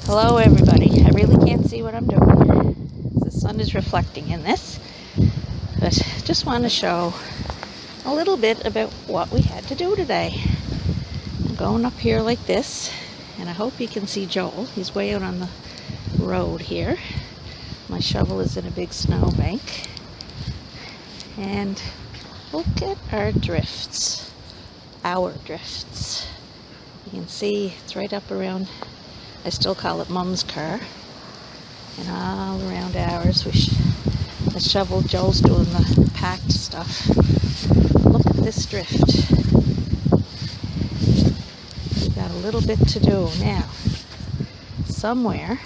Hello everybody. I really can't see what I'm doing. The sun is reflecting in this, but just want to show a little bit about what we had to do today. I'm going up here like this, and I hope you can see Joel. He's way out on the road here. My shovel is in a big snowbank, and look at our drifts. Our drifts. You can see it's right up around, I still call it Mum's car, and all around ours. The shovel, Joel's doing the packed stuff. Look at this drift. We've got a little bit to do now. Somewhere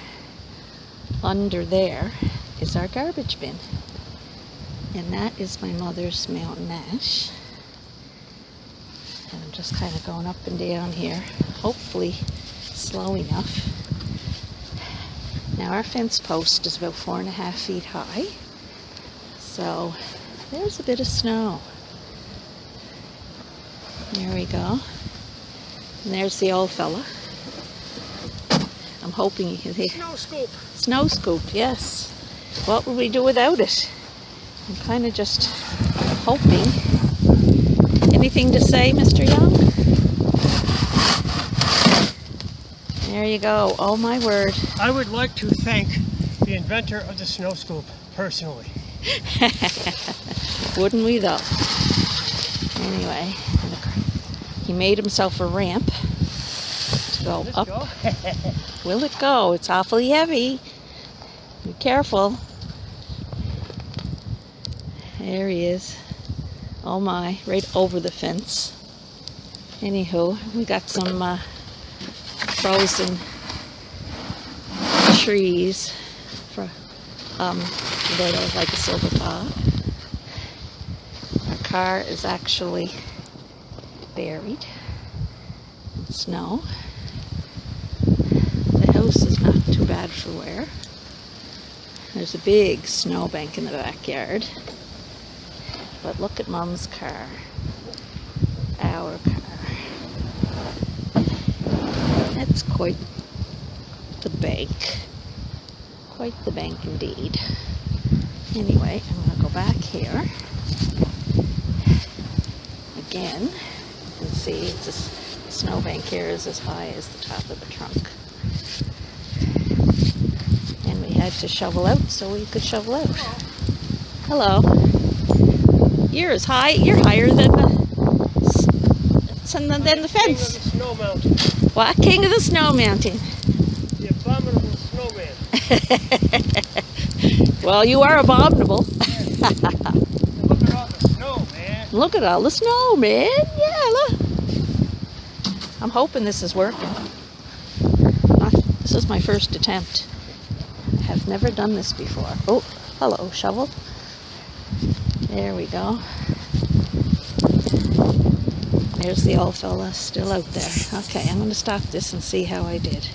under there is our garbage bin, and that is my mother's mountain ash. And I'm just kind of going up and down here, hopefully slow enough. Now our fence post is about 4.5 feet high, so there's a bit of snow. There we go. And there's the old fella. I'm hoping you can hear. Snow scoop. Snow scoop, yes. What would we do without it? I'm kind of just hoping. Anything to say, Mr. Young? There you go. Oh my word. I would like to thank the inventor of the snow scoop personally. Wouldn't we though? Anyway, he made himself a ramp to go up. Go? Will it go? It's awfully heavy. Be careful. There he is. Oh my, right over the fence. Anywho, we got some frozen trees for they're like a silver paw. Our car is actually buried in snow. The house is not too bad for wear. There's a big snowbank in the backyard. But look at Mum's car. Our car. That's quite the bank. Quite the bank indeed. Anyway, I'm going to go back here. Again, you can see the snowbank here is as high as the top of the trunk. And we had to shovel out so we could shovel out. Hello. You're as high, you're higher than the fence. King of the snow mountain. What? King of the snow mountain. The abominable snowman. Well, you are abominable. Look at all the snow, man. Look at all the snow, man. Yeah, look. I'm hoping this is working. This is my first attempt. I have never done this before. Oh, hello, shovel. There we go. There's the old fella still out there. Okay, I'm going to stop this and see how I did.